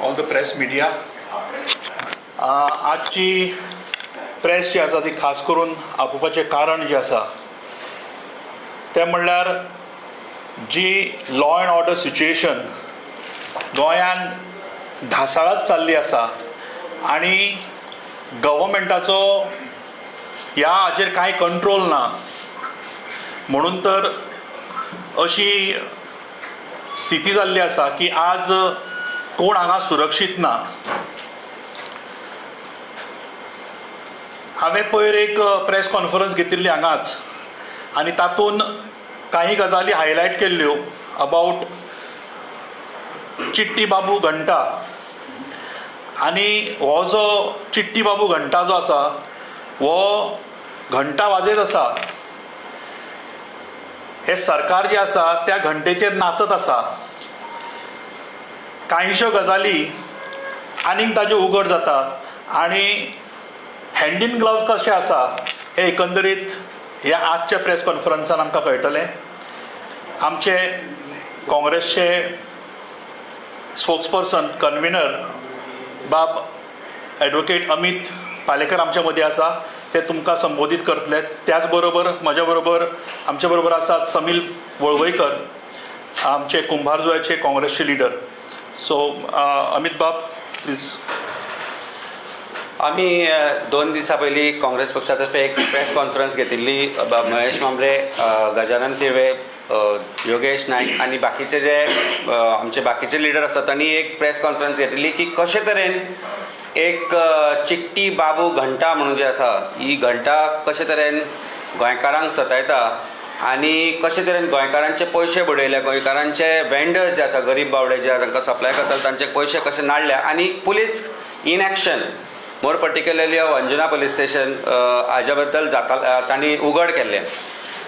All the press media. आजची press जी आसा ती खास करून आपोवपाचें कारण जें आसा तें म्हणल्यार जी लॉ अँड ऑर्डर सिच्युएशन गोंयान धासाळत चल्ली आसा आनी गव्हर्मेंटाचो ह्या हाचेर कांय कंट्रोल ना, म्हणून तर अशी स्थिती जाल्ली आसा की आज कोण हांगा सुरक्षीत ना. हांवें पयर एक प्रेस कॉन्फरन्स घेतिल्ली हांगाच आनी तातूंत काही गजाली हायलायट केल्ल्यो अबावट चिट्टी बाबू घंटा. आनी हो जो चिट्टी बाबू घंटा जो आसा हो घंटा वाजयत आसा, हे सरकार जे आसा त्या घंटेचेर नाचत आसा. काहींश्यो गजाली आनीक ताज्यो उगड जाता आनी हँड इन ग्लव्ह कशें आसा हे एकंदरीत ह्या आजच्या प्रेस कॉन्फरन्सान आमकां कळटलें. आमचे काँग्रेसचे स्पोक्सपर्सन कन्व्हिनर बाब ॲडवोकेट अमित पालेकर आमच्या मदीं आसा, ते तुमकां संबोधीत करतले. त्याच बरोबर म्हज्या बरोबर आमच्या बरोबर आसात समील वळवयकर, आमचे कुंभारजुव्याचे काँग्रेसचे लिडर. सो अमित बाब प्लीज. आम्ही 2 दिसां पयलीं काँग्रेस पक्षातर्फे एक प्रेस कॉन्फरन्स घेतिल्ली. महेश मांबरे, गजानन तिळवे, योगेश नायक आनी बाकीचे जे आमचे बाकीचे लिडर आसात तांणी एक प्रेस कॉन्फरन्स घेतिल्ली की कशे तरेन एक चिट्टी बाबू घंटा म्हणून जे आसा ही घंटा कशे तरेन गोंयकारांक सतायता आनी कशे तरेन गोंयकारांचे पयशे बुडयले, गोंयकारांचे वेंडर्स जे आसा गरीब बावडे जे तांकां सप्लाय करतात तांचे पयशे कशे नाडल्या आनी पुलीस इनएक्शन मोर पर्टिक्युलरली अंजुना पुलीस स्टेशन हाज्या बद्दल जाता तांणी उगड केल्लें.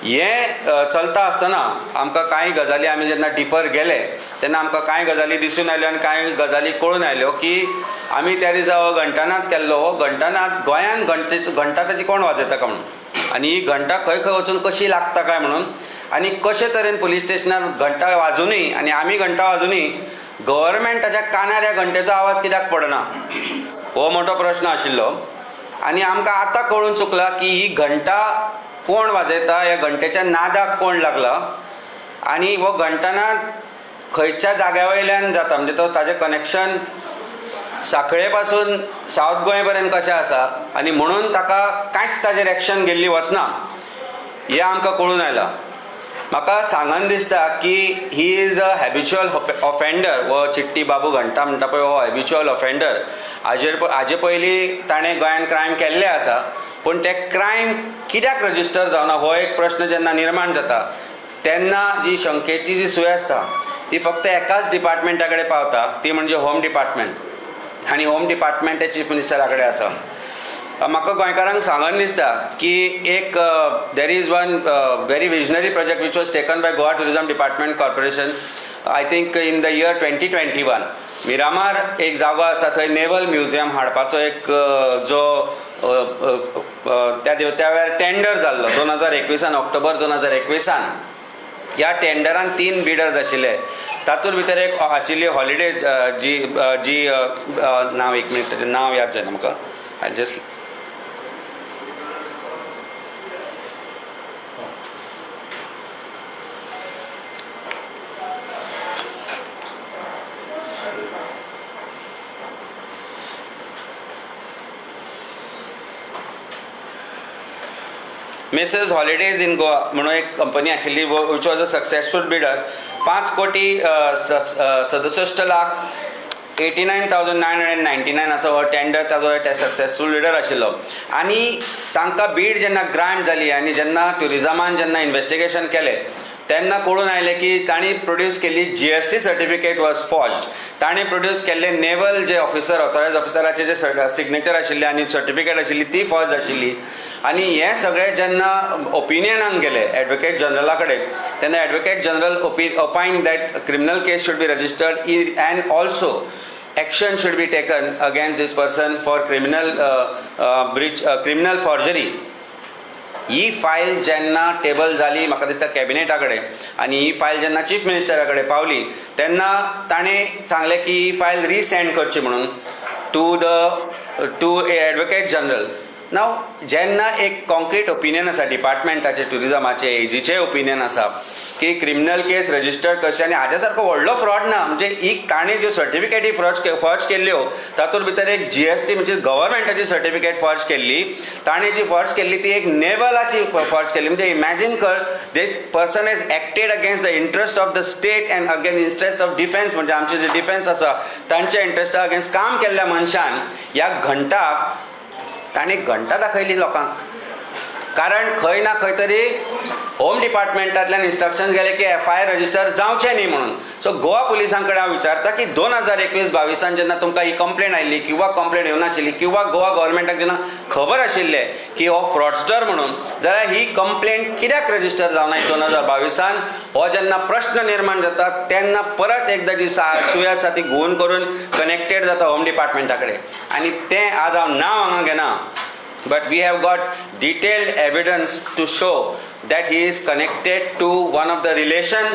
हें चलता आसतना आमकां कांय गजाली आमी जेन्ना डिपर गेले तेन्ना आमकां कांय गजाली दिसून आयल्यो आनी कांय गजाली कळून आयल्यो की आमी त्या दिसा हो घंटानाद केल्लो. हो घंटानाद गोंयान घंटा ताची कोण वाजयता काय म्हणून आनी ही घंटा खंय खंय वचून कशी लागता काय म्हणून आनी कशे तरेन पुलीस स्टेशनार घंटा वाजूनय आनी आमी घंटा वाजूनय गव्हर्मेंटाच्या कानार ह्या घंटेचो आवाज कित्याक पडना हो मोठो प्रश्न आशिल्लो. आनी आमकां आतां कळून चुकला की ही घंटा कोण वाजयता, ह्या घंटेच्या नादाक कोण लागला आनी हो घंटानाद खंयच्या जाग्या वयल्यान जाता, म्हणजे तो ताजें कनेक्शन सांखळे पासून सावथ गोंय पर्यंत कशें आसा आनी म्हणून ताका कांयच ताजेर एक्शन घेल्ली वचना हें आमकां कळून आयलां. म्हाका सांगन दिसता की he is a habitual offender. हो चिट्टी बाबू घंटा म्हणटा पळय हो हॅबिच्युअल ऑफेंडर. हाजे पयलीं ताणें गोंयान क्रायम केल्ले आसा, पूण ते क्रायम कित्याक रजिस्टर जावना हो एक प्रश्न जेन्ना निर्माण जाता तेन्ना जी शंकेची जी सुय आसता ती फक्त एकाच डिपार्टमेंटा कडेन पावता, ती म्हणजे होम डिपार्टमेंट. आनी होम डिपार्टमेंट हे चीफ मिनिस्टरा कडेन आसा. म्हाका गोंयकारांक सांगन दिसता की एक there is one very visionary project which was taken by Goa tourism department corporation I think in the year 2021. Miramar एक जागो आसा थंय नेवल म्युझियम हाडपाचो एक जो त्या वेळार टेंडर जाल्लो 2021 ऑक्टोबर 2021. ह्या टेंडरान 3 बिडर्स आशिल्ले. तातूंत भितर एक आशिल्ली हॉलिडेज जी नांव एक मिनीट ताचें नांव याद जायना म्हाका. I just messrs holidays in Goa म्हणून एक कंपनी आशिल्ली which was a successful bidder. 5,67,68,999 असो हो टेंडर ताजो सक्सेसफूल बिडर आशिल्लो. आनी तांकां बीड जेन्ना ग्रांट जाली आनी जेन्ना ट्युरिझमान जेन्ना इन्वेस्टिगेशन केलें तेन्ना कळून आयलें की तांणी प्रोड्यूस केल्ली GST सर्टिफिकेट वॉज फॉर्ज्ड. तांणी प्रोड्यूस केल्ले नेवल जे ऑफिसर ऑथोरायज ऑफिसराचे जे सिग्नेचर आशिल्ले आनी सर्टिफिकेट आशिल्ली ती फॉर्ज आशिल्ली. आनी हें सगळें जेन्ना ओपिनियनाक गेले एडवोकेट जनरला कडेन तेन्ना advocate general opine that criminal case should be registered and also action should be taken against this person for criminal breach, criminal forgery. He file जेन्ना टेबल जाली म्हाका दिसता कॅबिनेटा कडेन आनी ही फायल जेन्ना चीफ मिनिस्टरा कडेन पावली तेन्ना ताणें सांगलें की ही फायल रिसेंड करची म्हणून टू एडवोकेट जनरल. नाव जेन्ना एक कॉन्क्रीट ओपिनियन आसा डिपार्टमेंटाचे टुरिजमाचे एजीचे ओपिनियन आसा की क्रिमिनल केस रजिस्टर करची आनी हाज्या सारको व्हडलो फ्रॉड ना. म्हणजे ही ताणें ज्यो सर्टिफिकेटी फॉर्ज केल्ल्यो तातूंत भितर एक GST म्हणजे गव्हर्मेंटाची सर्टिफिकेट फॉर्ज केल्ली. ताणें जी फॉर्ज केल्ली ती एक नेवलाची फॉर्ज केल्ली. म्हणजे इमॅजीन कर this person has acted against the interest of the state and against interest of defence. म्हणजे आमचे जे डिफेन्स आसा तांच्या इंट्रस्टा अगेन्स्ट काम केल्ल्या मनशान ह्या घंटाक ताणें घंटा दाखयली लोकांक. कारण खंय ना खंय तरी होम डिपार्टमेंटांतल्यान इन्स्ट्रक्शन्स गेले की FIR रजिस्टर जावचें न्ही म्हणून. सो गोवा पुलिसां कडेन हांव विचारता की 2021-22 जेन्ना तुमकां ही कंप्लेंट आयिल्ली किंवा कंप्लेंट येवनाशिल्ली किंवा गोवा गव्हर्मेंटाक जेन्ना खबर आशिल्लें की हो फ्रॉडस्टर म्हणून, जाल्यार ही कंप्लेंट कित्याक रजिस्टर जावना 2022? हो जेन्ना प्रश्न निर्माण जाता तेन्ना परत एकदा जी सुय आसा ती घुवन करून कनेक्टेड जाता होम डिपार्टमेंटा कडेन. आनी तें आज हांव नांव हांगा घेना, but we have got detailed evidence to show that he is connected to one of the relation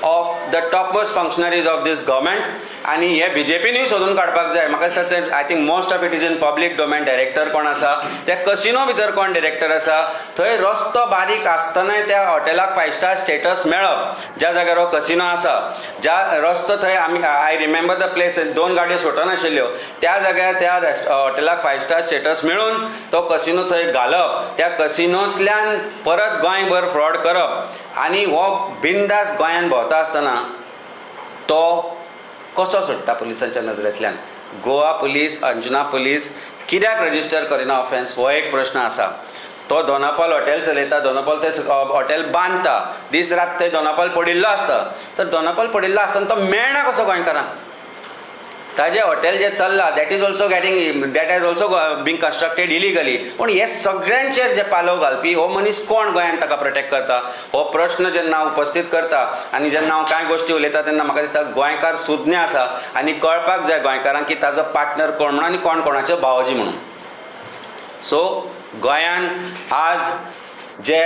of the topmost functionaries of this government. आणि हे BJPनूय सोदून काडपाक जाय. म्हाका दिसता I think most of it is in public domain. Director कोण आसा, त्या कसिनो भितर कोण डायरेक्टर आसा, थंय रस्तो बारीक आसतनाय त्या हॉटेलाक 5 स्टार स्टेटस मेळप. ज्या जाग्यार हो कसिनो आसा, ज्या रस्तो थंय आय रिमेंबर द प्लेस 2 गाडयो सुटनाशिल्ल्यो, त्या जाग्यार त्या हॉटेलाक 5 स्टार स्टेटस मेळून तो कसिनो थंय घालप, त्या कसिनोंतल्यान परत गोंयभर फ्रॉड करप आनी हो बिंदास गोंयान भोंवता आसतना तो कसो सुट्टा पुलिसांच्या नजरेंतल्यान? गोवा पुलीस, अंजुना पुलीस कित्याक रजिस्टर करिना ऑफेन्स? हो एक प्रश्न आसा. तो दोनापावल हॉटेल चलयता, दोनापावल ते हॉटेल बांदता, दीस रात थंय दोनापावल पडिल्लो आसता. तर दोनापावल पडिल्लो आसतना तो मेळना कसो गोंयकारांक? ताजें हॉटेल जें चल्लां that is also that has also been constructed illegally. पूण हे सगळ्यांचेर जे पालव घालपी हो मनीस कोण गोंयान ताका प्रोटेक्ट करता? हो प्रश्न जेन्ना हांव उपस्थित करता आनी जेन्ना हांव कांय गोश्टी उलयता तेन्ना म्हाका दिसता गोंयकार सुज्ञ आसा आनी कळपाक जाय गोंयकारांक की ताजो पार्टनर कोण म्हणून आनी कोण कोणाचे भावजी म्हणून. सो गोंयान आज जे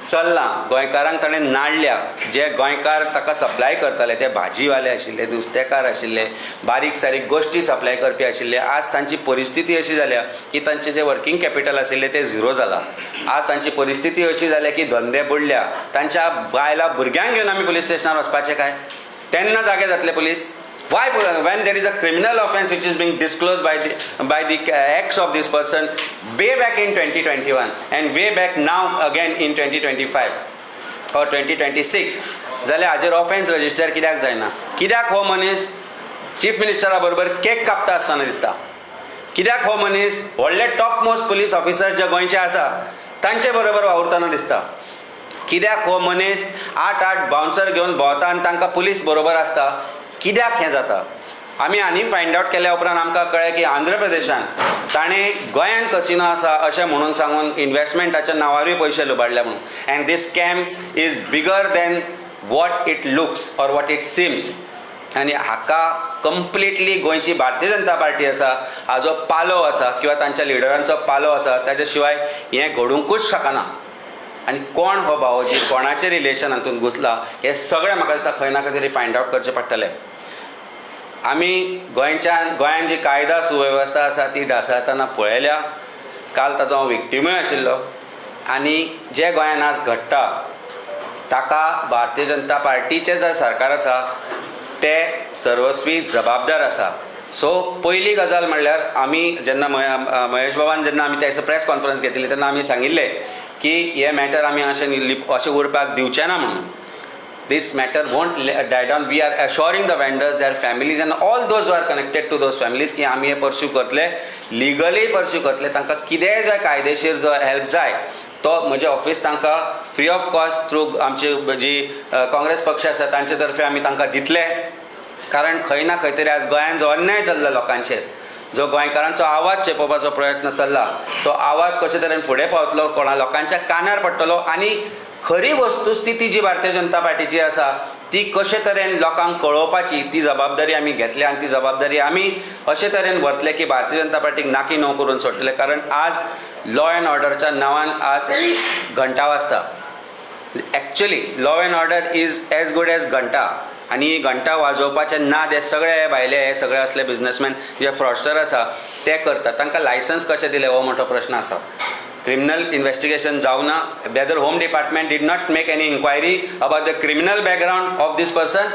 चल्लां, गोंयकारांक ताणें नाडल्या, जे गोंयकार ताका सप्लाय करताले ते भाजीवाले आशिल्ले, नुस्तेकार आशिल्ले, बारीक सारीक गोश्टी सप्लाय करपी आशिल्ले, आज तांची परिस्थिती अशी जाल्या की तांचें जें वर्कींग कॅपिटल आशिल्लें तें झिरो जालां. आज तांची परिस्थिती अशी जाल्या की धंदे बुडल्या. तांच्या बायलां भुरग्यांक घेवन आमी पुलीस स्टेशनार वचपाचें काय? तेन्ना जागे जातले police? Why, when there is a criminal offence which is being disclosed by the acts of this person way back in 2021 and way back now again in 2025 or 2026, जाल्यार हाजेर ऑफेन्स रजिस्टर कित्याक जायना? कित्याक हो मनीस चीफ मिनिस्टरा बरोबर cake कापता आसतना दिसता? कित्याक हो मनीस व्हडले टॉप मोस्ट पुलीस ऑफिसर जे गोंयचे आसा तांचे बरोबर वावुरतना दिसता? कित्याक हो मनीस 8 बाउन्सर घेवन भोंवता आनी तांकां पुलीस बरोबर आसता? कित्याक हें जाता? आमी आनी फायंड आवट केल्या उपरांत आमकां कळ्ळें की आंध्र प्रदेशान ताणें गोंयान कसिनो आसा अशें म्हणून सांगून इन्वेस्टमेंटाच्या नांवारूय पयशे लुबाडल्या म्हणून. And this scam is bigger than what it looks or what it seems. आनी हाका कंप्लिटली गोंयची भारतीय जनता पार्टी आसा, हाजो पालो आसा किंवा तांच्या लिडरांचो पालो आसा, ताच्या शिवाय हें घडूंकूच शकना. आनी कोण हो भावोजी, कोणाचे रिलेशन हातूंत घुसला, हें सगळें म्हाका दिसता खंय ना खंय तरी फायंड आवट करचें पडटलें. आमी गोंयान जी कायदा सुवेवस्था आसा ती ढासळतना पळयल्या. काल ताचो हांव विक्टिमूय आशिल्लो. आनी जे गोंयान आज घडटा ताका भारतीय जनता पार्टीचें जे सरकार आसा ते सर्वस्वी जबाबदार आसा. सो पयली गजाल म्हणल्यार आमी जेन्ना महेश बाबान जेन्ना आमी त्या प्रेस कॉन्फरन्स घेतिल्ली तेन्ना आमी सांगिल्लें की हे मॅटर आमी अशें उरपाक दिवचे ना म्हणून. This matter won't die down. We are assuring the vendors, their families and all those who are connected to those families की आमी हे परस्यू करतले, लिगली परस्यू करतले. तांकां कितेंय जो कायदेशीर जो हेल्प जाय तो म्हजें ऑफिस तांकां फ्री ऑफ कॉस्ट थ्रू आमची जी काँग्रेस पक्ष आसा तांचे तर्फे आमी तांकां दितले. कारण खंय ना खंय तरी आज गोंयान जो अन्याय चल्ला लोकांचेर, जो गोंयकारांचो आवाज चेपोवपाचो प्रयत्न चल्ला, तो आवाज कशे तरेन फुडें पावतलो, कोणा लोकांच्या कानार पडटलो. आनी खरी वस्तुस्थिती जी भारतीय जनता पार्टीची आसा ती कशे तरेन लोकांक कळोवपाची ती जबाबदारी आमी घेतली आनी ती जबाबदारी आमी अशे तरेन व्हरतले की भारतीय जनता पार्टीक नाकी णव करून सोडटले. कारण आज लॉ अँड ऑर्डरच्या नांवान आज घंटा वाजता. Actually law and order is as good as घंटा. आनी ही घंटा वाजोवपाचे नाद हे सगळे भायले हे सगळे असले बिझनेसमॅन जे फ्रॉडस्टर आसा ते करतात. तांकां लायसन्स कशें दिले हो मोठो प्रश्न आसा. criminal investigation जावना. whether home department did not make any inquiry about the criminal background of this person.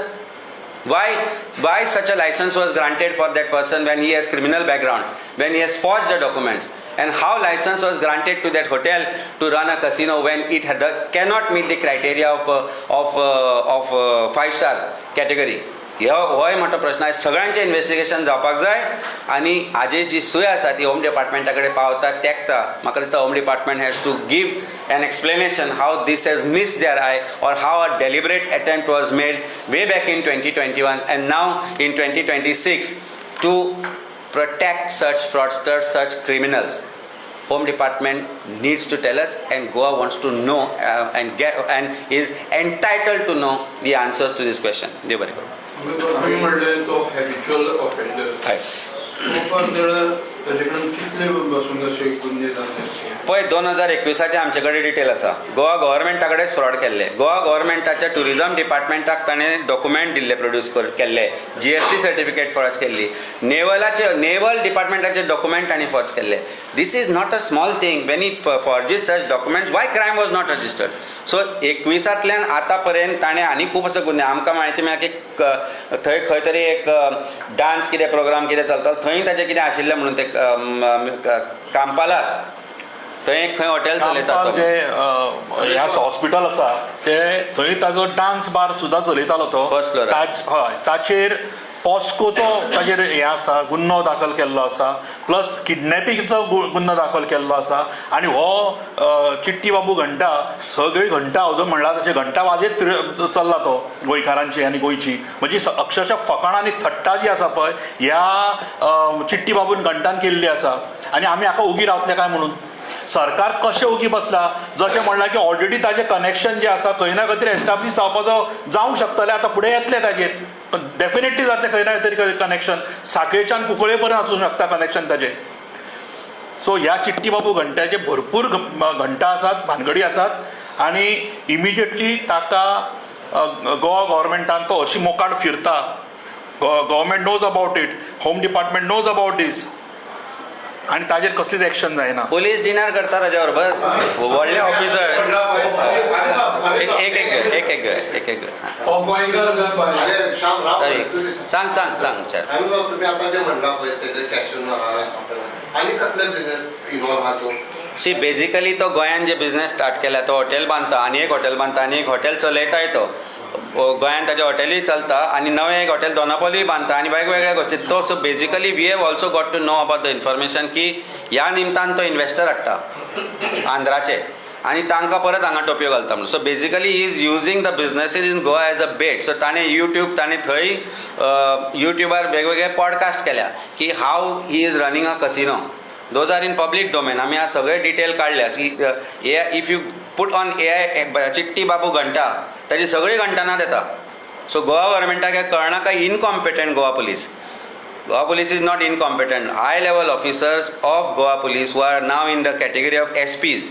Why such a license was granted for that person when he has criminal background, when he has forged the documents, and how license was granted to that hotel to run a casino when it cannot meet the criteria of 5-star category. होय मोठो प्रश्न आहे. सगळ्यांचे investigation जावपाक जाय आनी हाजी जी सूय आसा ती होम डिपार्टमेंटा कडेन पावता तेंकता. म्हाका दिसता home department has to give an explanation how this has missed their eye or how a deliberate attempt was made way back in 2021 and now in 2026 to protect such fraudsters, such criminals. Home Department needs to tell us, and Goa wants to know and is entitled to know the answers to this question. देव बरें करूं. आम्ही म्हणले तो habitual offender हय ताजे कडेन कितले बसून अशे गुन्हे जाल्ले पळय 2021चे आमचे कडेन डिटेल आसा. गोवा गव्हर्मेंटा कडेन फ्रॉड केल्ले. गोवा गव्हर्मेंटाच्या टुरिझम डिपार्टमेंटाक ताणें डॉक्युमेंट दिल्ले प्रोड्यूस केल्ले. GST सर्टिफिकेट फॉर्ज केल्ली. नेवल डिपार्टमेंटाचे डॉक्युमेंट ताणें फॉर्ज केल्ले. This is not a small thing. When it forges such documents why crime was not registered. So 21तल्यान आतां पर्यंत ताणें आनी खूब असो गुन्हे आमकां म्हायती मेळ्ळा की थंय खंय तरी एक डान्स कितें प्रोग्राम कितें चलता थंय ताचें कितें आशिल्लें म्हणून ते कांपाला थंय खंय हॉटेल चलयता जे ह्या हॉस्पिटल आसा ते थंय ताजो डान्स बार सुद्दां चलयतालो तो. First floor. हय ताचेर पॉस्कोचो ताचेर हे आसा गुन्हो दाखल केल्लो आसा प्लस किडनॅपिंगचो गुन्हो दाखल केल्लो आसा. आनी हो चिट्टी बाबू घंटा सगळी घंटा अजून म्हणल्यार ताचे घंटा वाजयत चल्ला तो गोंयकारांची आनी गोंयची. म्हणजे अक्षरशः फकाण आनी थट्टा जी आसा पळय ह्या चिट्टी बाबून घंटान केल्ली आसा. आनी आमी हाका उगी रावतले काय म्हणून. सरकार कशें उगी बसला. जशें म्हणलां की ऑलरेडी ताजें कनेक्शन जें आसा खंय ना खंय तरी एस्टाब्लीश जावपाचो जावंक शकतलें. आतां फुडें येतलें ताजेर पण डेफिनेटली जातलें खंय ना तरी कनेक्शन. साखळेच्यान कुंकळे पर्यंत आसूंक शकता कनेक्शन ताजें. सो ह्या चिट्टी बाबू घंट्याचे भरपूर घंटा आसात भानगडी आसात आनी इमिजिएटली ताका गोवा गव्हर्मेंटान तो अशी मोकाट फिरता. Government knows about it. Home department knows about this आनी ताजेर कसलीच एक्शन जायना. पोलीस डिनर करता ताच्या बरोबर व्हडले ऑफिसर एक सांग विचार. तुम्ही आता जे म्हणला पळय तेजे कॅशिनो आनी कसले बिझनेस इन्वॉल्व आहा तो. शी बेजिकली तो गोंयान जे बिझनेस स्टार्ट केला तो हॉटेल बांदता आनी एक हॉटेल बांदता आनी एक हॉटेल चलयताय तो. गोंयान ताजे हॉटेलूय चलता आनी नवें एक हॉटेल दोनापावलीय बांदता आनी वेगवेगळ्या गोश्टी तो. So basically we have also got to know about the information की ह्या निमतान तो इन्व्हेस्टर हाडटा आंध्राचे आनी तांकां परत हांगा टोपयो घालता म्हणून. So basically he is using the businesses in Goa as a bet. So ताणें ताणें थंय युट्यूबार वेगवेगळे पॉडकास्ट केल्या की how he is running a casino. Those are in public domain. आमी आज सगळे डिटेल काडल्या की if you put on AI Chitti बाबू घंटा ताजी सगळी घंटानात येता. सो गोवा गव्हर्मेंटाक हें कळना काय incompetent Goa police. Goa police is not incompetent. High level officers of Goa police who are now in the category of SPs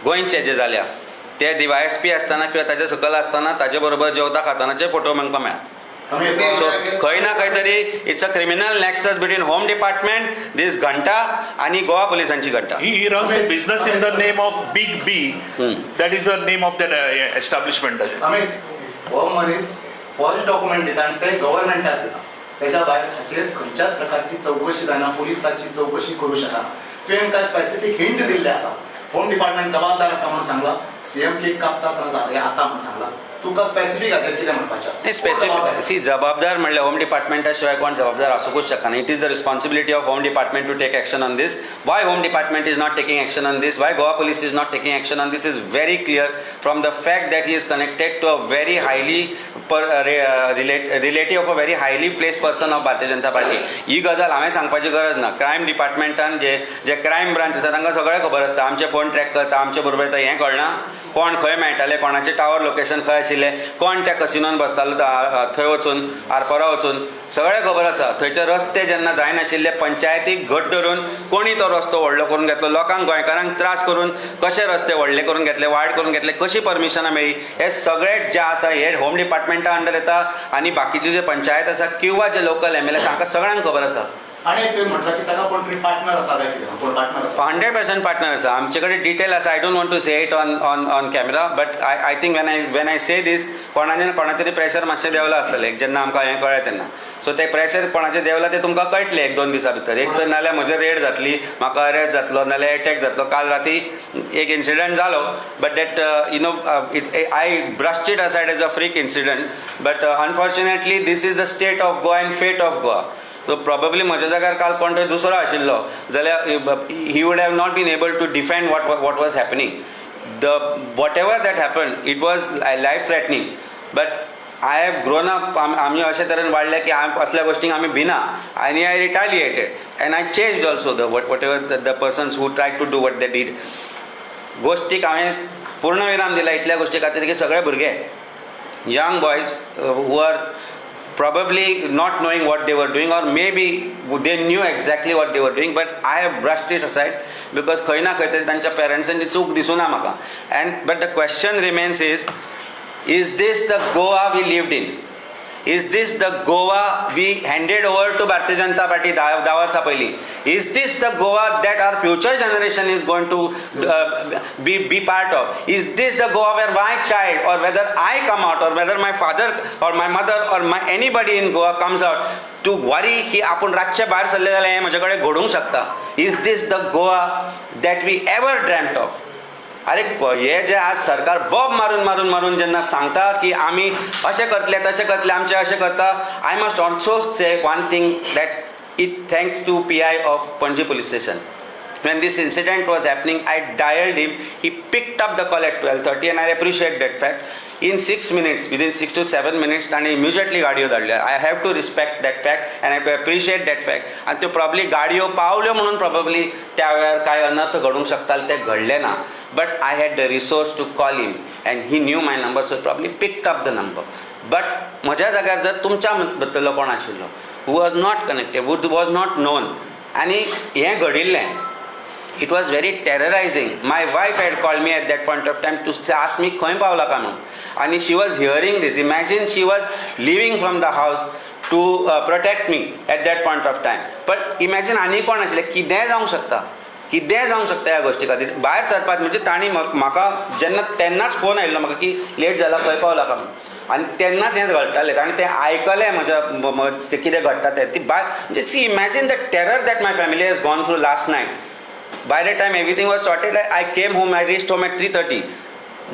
गोंयचे जे जाल्या ते DYSP आसतना किंवा ताचे सकयल आसतना ताचे बरोबर जेवता खातानाचे फोटो आमकां मेळ्ळा. सो खंय ना खंय तरी it's a criminal nexus between home department this घंटा आनी गोवा पुलिसांची घंटा. He runs a business in the name of Big B. That is the name of that establishment. हो मनीस फॉरेस्ट डॉक्युमेंट दिता आनी ते गव्हर्मेंटाक दिता. त्याच्या भायर हाचेर खंयच्याच प्रकारची चौकशी जायना. पोलीस ताची चौकशी करूं शकना. तुवें कांय स्पेसिफीक हिंट दिल्ले आसा. होम डिपार्टमेंट जबाबदार आसा म्हणून सांगला. CM केक कापता आसतना हे आसा म्हणून सांगला. तुका स्पेसिफीक हाचेर कितें म्हणपाचें आसा. स्पेसिफीक सी जबाबदार म्हणल्यार होम डिपार्टमेंटा शिवाय कोण जबाबदार आसूंकूच शकना. It is the responsibility of home department to take action on this. Why home department is not taking action on this, why Goa police is not taking action on this is very clear from the fact that he is connected to a very highly relative of a very highly place person of Bharatiya Janata party. ही गजाल हांवें सांगपाची गरज ना. Crime डिपार्टमेंटान जे crime branch आसा तांकां सगळें खबर आसता. आमचे फोन ट्रॅक करता, आमचे बरोबर हें कळना कोण खंय मेळटाले, कोणाचें टावर लोकेशन खंय आशिल्ले कोण त्या कसिनोन बसतालो थंय वचून आरपोरा वचून सगळें खबर आसा. थंयचे रस्ते जेन्ना जायनाशिल्ले पंचायतीक घट धरून कोणी तो रस्तो व्हडलो करून घेतलो, लोकांक गोंयकारांक त्रास करून कशे रस्ते व्हडले करून घेतले, वायड करून घेतले, कशी परमिशनां मेळ्ळी, हे सगळें जें आसा हे होम डिपार्टमेंटा अंडर येता आनी बाकीचे जे पंचायत आसा किंवा जे लोकल MLA हांकां सगळ्यांक खबर आसा. आणि तुवें म्हटलं की ताका कोण तरी पार्टनर आसा काय कितें, कोण पार्टनर आसा? 100% पार्टनर आसा. आमचे कडेन डिटेल आसा. I don't want to say it on camera, but I think when I say this कोणा तरी प्रेशर मातशें देवलां आसतलें जेन्ना आमकां हें कळ्ळें तेन्ना. सो तें प्रेशर कोणाचें देवलां तें तुमकां कळटलें 1-2 दिसां भितर. एक तर नाल्यार म्हजे रेड जातली, म्हाका अरेस्ट जातलो, नाल्यार अटॅक जातलो. काल राती एक इन्सिडंट जालो, but that I brushed it aside as a freak incident, but unfortunately this is the state of Goa and fate of Goa. So probably म्हज्या जाग्यार काल कोण तरी दुसरो आशिल्लो जाल्यार he would have not been able to defend what was happening. Whatever that happen it was life threatening, but I have grown up. आमी अशे तरेन वाडले की असल्या गोश्टींक आमी भिना आनी I retaliated and I changed also whatever the persons who try to do what they did. गोश्टीक हांवें पूर्ण विराम दिला इतल्या गोश्टी खातीर की सगळे भुरगे young boys who are probably not knowing what they were doing, or maybe they knew exactly what they were doing, but I have brushed it aside because खंय ना खंय तरी तांच्या पेरेंट्सांची चूक दिसूना म्हाका. And but the question remains is this the Goa we lived in? Is this the Goa we handed over to Bharatiya Janata Party 10 वर्सां पयलीं? Is this the Goa that our future generation is going to be part of? Is this the Goa where my child, or whether I come out, or whether my father or my mother or anybody in Goa comes out to worry की आपण रातचे भायर सरले जाल्यार हें म्हजे कडेन घडूंक शकता? Is this the Goa that we ever dreamt of? अरे हे जे आज सरकार बॉब मारून जेन्ना सांगता की आमी अशें करतले तशें करतले आमचे अशें करता, I must also say one thing that it thanks to PI of Panaji police station. When this incident was happening, I dialed him. He picked up the call at 12:30, and I appreciate that fact. In 6 minutes, within 6 to 7 minutes, ताणें immediately गाडयो धाडल्यो. I have to respect that fact, and I appreciate that fact. And त्यो probably गाडयो पावल्यो म्हणून probably त्या वेळार काय अनर्थ घडूंक शकताले ते घडले ना. But I had the resource to call him, and he knew my number, so he probably picked up the number. But म्हज्या जाग्यार जर तुमच्या बद्दल कोण आशिल्लो, who was not connected, who was not known, आनी हें घडिल्लें, it was very terrorizing. My wife had called me at that point of time to ask me खंय पावला काय म्हणून, and she was hearing this. Imagine she was leaving from the house to protect me at that point of time. But imagine आनी कोण आशिल्लें, कितेंय जावंक शकता ह्या गोश्टी खातीर. भायर सरपाक म्हणजे तांणी म्हाका जेन्ना तेन्नाच फोन आयिल्लो म्हाका की लेट जाला खंय पावला काय म्हणून, आनी तेन्नाच हें घडटालें आनी तें आयकलें म्हज्या कितें घडटा तें. ती भायर म्हणजे see imagine the terror that my family has gone through last night. By the time everything was sorted, I came home, I reached home at 3:30.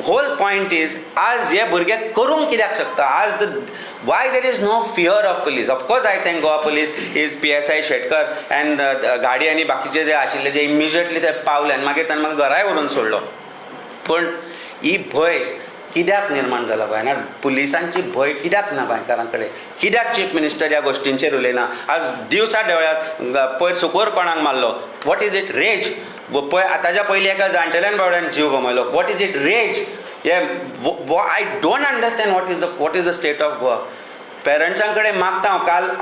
Whole point is, आज हे भुरगे करूंक कित्याक शकता? आज why there is no fear of police? Of course, I thank Goa Police, is PSI Shetkar and गाडी आनी बाकीचे जे आशिल्ले जे immediately ते पावले आनी मागीर ताणें म्हाका घराय व्हरून सोडलो. पण ही भंय कित्याक निर्माण जाला गोंयांत? आज पुलिसांची भंय कित्याक ना गोंयकारां कडेन? कित्याक चीफ मिनिस्टर ह्या गोश्टींचेर उलयना? आज दिवसा देवळात पयर सुकोर कोणाक मारलो, वॉट इज इट? रेज. पळय ताच्या पयलीं एका जाणटेल्यान बावड्यान जीव गमयलो, what is it? Rage. I don't understand what is the state of Goa. पेरंट्सां कडेन मागता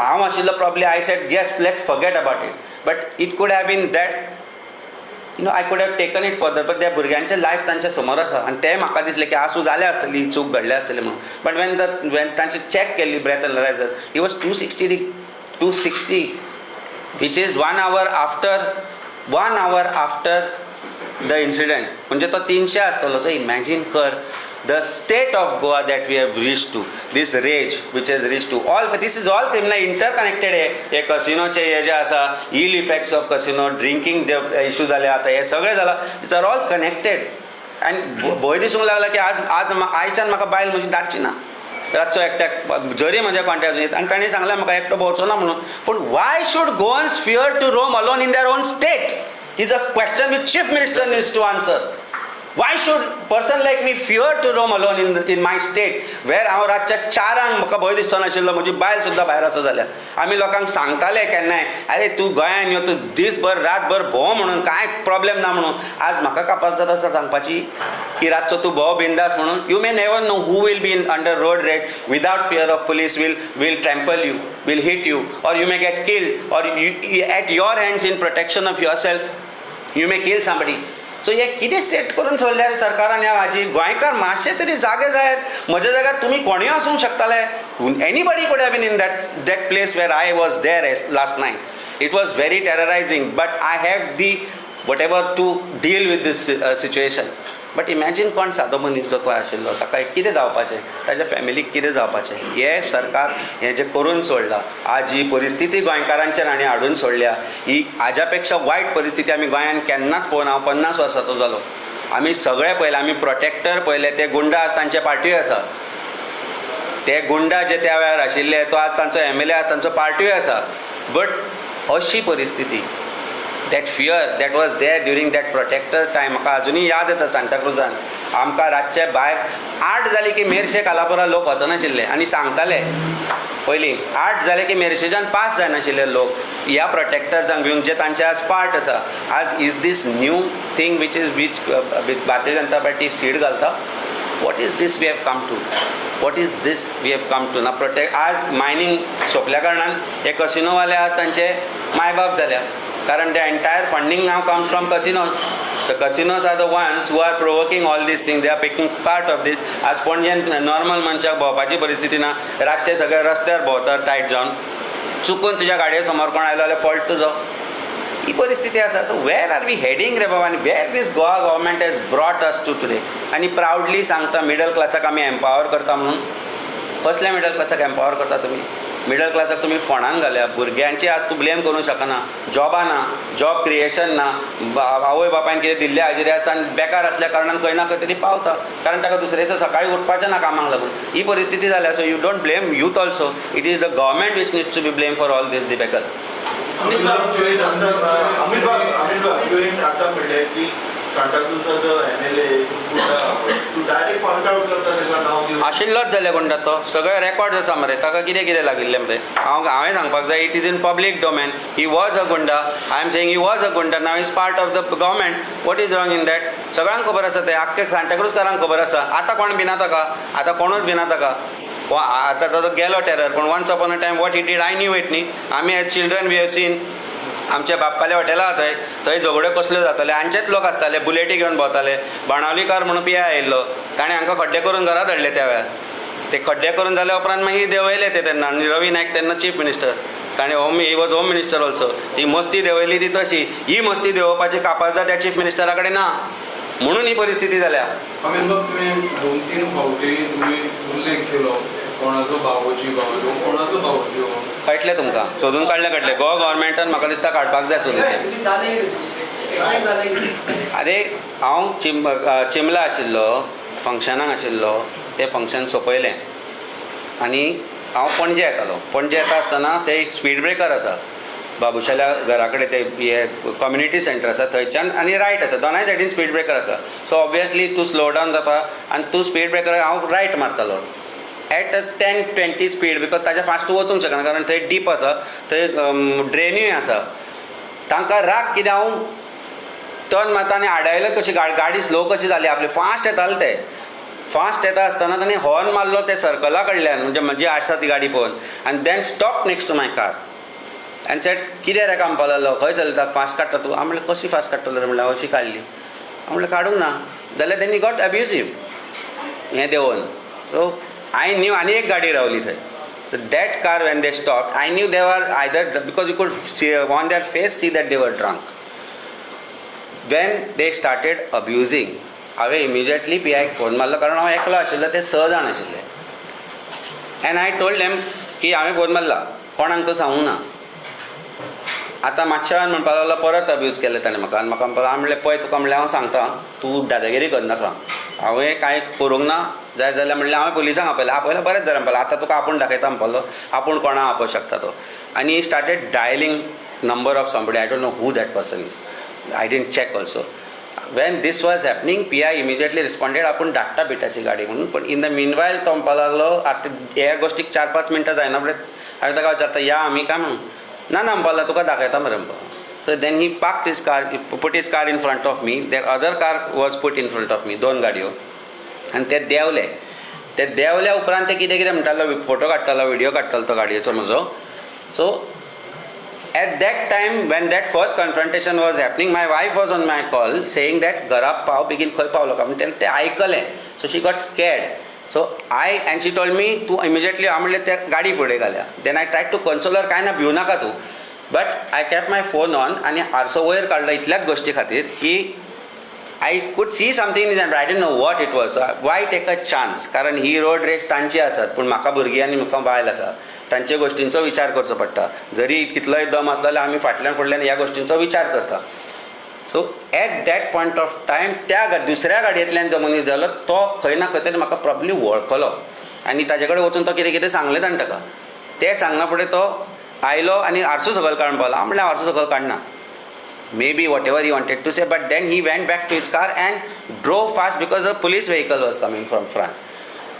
हांव आशिल्लो probably, I said yes let's forget about it, but it could have been that I could have taken it further, but त्या भुरग्यांचें life तांच्या समोर आसा आनी तें म्हाका दिसलें की आसूं जालें आसतली, चूक घडलें आसतलें म्हणून. बट when तांची चॅक केल्ली breath analyser, he was 260, which is 1 hour after the incident. म्हणजे तो 300 आसतलो. सो इमॅजीन कर the state of Goa that we have reached to, this rage which has reached to all, but this is all criminal interconnected. हे कसिनोचे हे जे आसा, ill effects of casino, drinking जे issue जाले आता, हे सगळे जाला, these are all connected. and भंय दिसूंक लागला की आज आयच्यान म्हाका बायल म्हजी धाडची ना रातचो एकट्याक, जरी म्हज्या कॉन्टॅक्ट येत आनी ताणें सांगलें म्हाका एकटो भोंवचो ना म्हणून. पूण why should Goans fear to roam alone in their own state? Is a question which chief minister needs to answer. Why should person like me fear to roam alone in my state where हांव रातच्या 4 म्हाका भंय दिसचो नाशिल्लो, म्हजी बायल सुद्दां भायर आसा जाल्यार. आमी लोकांक सांगताले केन्नाय, अरे तूं गोंयान यो, तूं दीसभर रातभर भोंव म्हणून, कांय प्रॉब्लेम ना म्हणून. आज म्हाका कापास आसा सांगपाची की रातचो तूं भोंव बिंदास म्हणून. You may never know who will be in under road rage without fear of police will trample you, will hit you, or you may get killed, or at your hands in protection of yourself you may kill somebody. So हे कितें state करून सोडल्या रे सरकारान ह्या हाजी. गोंयकार मातशे तरी जागे जायात. म्हज्या जाग्यार तुमी कोणूय आसूंक शकताले. एनीबडी कुड have been in that place where I was there last night. It was very terrorizing, but I have the whatever to deal with this situation. But imagine कोण सादो मनीस जो तो आशिल्लो, ताका कितें जावपाचें, ताज्या फॅमिलीक कितें जावपाचें. हे सरकार हें जें करून सोडलां, आज ही परिस्थिती गोंयकारांचेर आनी हाडून सोडल्या, ही हाज्या पेक्षा वायट परिस्थिती आमी गोंयान केन्नाच पळोवना. हांव 50 वर्साचो जालो. आमी सगळे पळयले, आमी प्रोटेक्टर पळयले, ते गुंडा आसा तांचे पार्ट्योय आसा. ते गुंडा जे त्या वेळार आशिल्ले, तो आज तांचो MLA आसा, तांचो पार्ट्योय आसा. बट अशी परिस्थिती, that fear that was there during that protector time, म्हाका अजुनूय याद येता. सांताक्रुजान आमकां रातचे भायर 8 जाली की मेर्शे कालापुरा लोक वचनाशिल्ले आनी सांगताले पयलीं 8 जाले की मेर्शेच्यान पास जायनाशिल्ले लोक ह्या प्रोटेक्टर्सांक घेवन, जे तांचे आज पार्ट आसा. आज is this new thing which Bharatiya Janata Party seed घालता. What is this we have come to, what is this we have come to. ना प्रोटेक्ट आज मायनींग सोंपल्या कारणान हे कसिनोवाले आज तांचे मायबाप जाल्या. कारण the entire funding now comes from casinos. The casinos are the ones who are provoking all these things. They are taking part of this. आज पणजेन नॉर्मल मनशाक भोंवपाची परिस्थिती ना. रातचे सगळे रस्त्यार भोंवतात टायट जावन. चुकून तुज्या गाडये समोर कोण आयलो जाल्यार फॉल्ट तुजो. ही परिस्थिती आसा. So where are we heading रे बाबा, आनी where this Goa government has brought us to today. आनी प्रावडली सांगता मिडल क्लासाक आमी एम्पावर करता म्हणून. कसल्या मिडल क्लासाक एम्पावर करता तुमी? मिडल क्लासाक तुमी फोंडान घाल्या. भुरग्यांची आज तूं ब्लेम करूंक शकना. जॉबा ना, जॉब क्रिएशन ना. आवय बापायन कितें दिल्ले हाजिरी आसता आनी बेकार आसल्या कारणान खंय ना खंय तरी पावता. कारण ताका दुसरे दिसा सकाळीं उठपाचें ना कामाक लागून. ही परिस्थिती जाल्या. So you don't blame youth also. It is the government which needs to be blame for all this debacle. Amit आता म्हणले की सांताक्रुजाचो MLA तूं डायरेक्ट पॉइंट आउट करता तेका नांव दिवन आशिल्लोच जाल्यार कोणटा तो. सगळे रेकॉर्ड आसा मरे. ताका कितें कितें लागिल्लें मरे. हांवें सांगपाक जाय, it is in public domain. He was a goonda. I am saying he was a goonda. Now is part of the government. What is wrong in that? सगळ्यांक खबर आसा. ते आख्खे सांताक्रुजकारांक खबर आसा. आतां कोण भिना ताका? आतां कोणूच भिना ताका. आतां तो गेलो टेरर. पूण once upon a time what he did I knew it न्ही. आमी as children we have seen आमचे बाप्पाले हॉटेलां थंय झगड्यो कसल्यो जाताले. हांचेच लोक आसताले, बुलेटी घेवन भोंवताले. बाणावलीकार म्हणून पिया आयिल्लो, ताणें हांकां खड्डे करून घरा धाडले त्या वेळार. ते खड्डे करून जाल्या उपरांत मागीर देंवयले ते तेन्ना. आनी रवी नायक तेन्ना चीफ मिनिस्टर. ताणें he was home minister also. ही मस्ती देंवयली ती तशी. ही मस्ती देंवोवपाची कापाजदाद त्या चीफ मिनिस्टरा कडेन ना. म्हणून ही परिस्थिती जाल्या. अमित बाब, तुम्ही 2-3 फावटी तुम्ही उल्लेख केलो कोणाचो भावोजी भावलो, कोणाचो भावोजी. कळटलें तुमकां? सोदून काडलें कळटलें. गोवा गव्हर्मेंटान म्हाका दिसता काडपाक जाय सोदून तें. आरे हांव चिंबला आशिल्लो, फंक्शनाक आशिल्लो. तें फंक्शन सोंपयलें आनी हांव पणजे येतालो. पणजे येता आसतना ते स्पीड ब्रेकर आसा बाबुशाल्या घरा कडेन. ते हे कम्युनिटी सेंटर आसा थंयच्यान आनी रायट आसा. दोनाय सायडीन स्पीड ब्रेकर आसा. सो ऑब्वियसली तूं स्लो डावन जाता आनी तूं स्पीड ब्रेकर हांव रायट मारतालो एट 10-20 स्पीड. बिकॉज ताच्या फास्ट तूं वचूंक शकना. कारण थंय डीप आसा, थंय ड्रेनूय आसा. तांकां राग कितें हांव टर्न मारता आनी आडायलो कशी गाडी स्लो कशी जाली आपली. फास्ट येताले ते. फास्ट येता आसतना ताणें हॉर्न मारलो ते सर्कला कडल्यान, म्हणजे म्हजी आसा ती गाडी पळोवन. आनी then stop next to my car आनी सेट कितें रे काम पावलो, खंय चलता, फास्ट काडटा तूं? हांव म्हणलें कशी फास्ट काडटलो रे. म्हणल्यार अशी काडली. हांव म्हणलें काडूंक ना. जाल्यार तेणी गॉट अब्युजीव हें देंवन. सो आय न्यू आनी एक गाडी रावली थंय. So that car when they stopped, I knew they were either, because you could see on their face see that they were drunk. When they started abusing, हांवें immediately PIक phone मारलो. कारण हांव एकलो आशिल्लो, ते 6 जाण आशिल्ले. एंड आय टोल्ड देम की हांवें फोन मारला, कोणाक तो सांगूंक ना. आतां मातशे वेळान म्हणपाक लागलो परत अब्यूज केले ताणें म्हाका. आनी म्हाका म्हणपाक हांव म्हणलें पळय तुका म्हणलें हांव सांगता, तूं दादागिरी करनाका. हांवें कांय करूंक ना. जाय जाल्यार म्हणलें हांवें पुलिसांक आपयलें बरेंच जालें म्हणपाक. आतां तुका आपूण दाखयता म्हणपालो. आपूण कोणाक आपोवंक शकता तो. आनी started dialling number of somebody. I don't know who that person is. I didn't check also. When this was happening PI immediately responded आपण धाडटा बिटाची गाडी म्हणून. पण इन द मीनवायल तो म्हणपाक लागलो आतां ह्या गोश्टीक 4-5 मिनटां जायना फुडें हांवें ताका विचारता या आमी काय म्हणून ना म्हणपाक लागलो तुका दाखयता मरे म्हणपाक. So then he parked his car, put his car in front of me. Their other car was put in front of me, 2 गाडयो. आनी ते देंवल्या उपरांत ते कितें म्हणटालो, फोटो काडटालो, व्हिडियो काडटालो तो गाडयेचो म्हजो. So at that time when that first confrontation was happening, my wife was on my call saying that घरा पाव बेगीन खंय पावलो का म्हणून ते आयकलें. So she got scared. So and she told me तूं immediately हांव म्हणलें त्या गाडी फुडें घाल्या. Then I tried to console her, काय ना भिवू नाका तूं. But I kept my phone on आनी आरसो वयर काडलो इतल्याच गोश्टी खातीर की I could see something in I don't know what it was. Why take a chance, कारण ही रोड रेस तांची आसात पूण म्हाका भुरगीं आनी म्हाका बायल आसा, तांचे गोश्टींचो विचार करचो पडटा. जरी कितलोय दम आसलो जाल्यार आमी फाटल्यान फुडल्यान ह्या गोश्टींचो विचार करता. So at that point of time त्या दुसऱ्या गाडयेंतल्यान जो मनीस जालो तो खंय ना खंय तरी म्हाका प्रॉब्ली वळखलो आनी ताजे कडेन वचून तो कितें कितें सांगलें ताणें ताका. तें सांगना फुडें तो आयलो आनी आरसो सकयल काडून पावलो. हांव म्हणलें आरसो सकयल काडना. Maybe whatever he wanted to say, but then he went back to his car and drove fast because a police vehicle was coming from front.